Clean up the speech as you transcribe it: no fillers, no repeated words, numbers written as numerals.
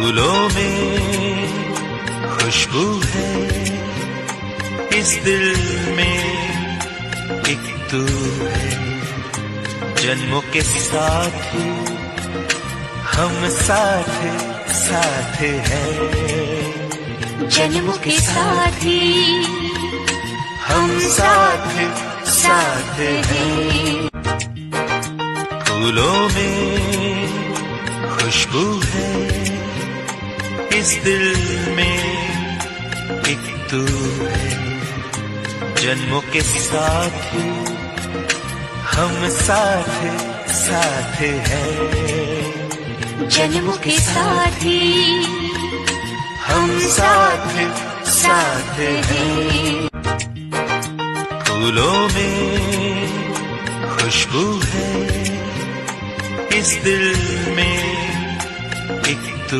फूलों में खुशबू है, इस दिल में एक तू है। जन्मों के साथ हम साथ साथ हैं, जन्मों के साथ हम साथ साथ हैं। फूलों में खुशबू है, इस दिल में एक तू है। जन्मों के साथ हम साथ साथ हैं, जन्मों के साथ हम साथ साथ हैं। फूलों में खुशबू है, इस दिल में एक तू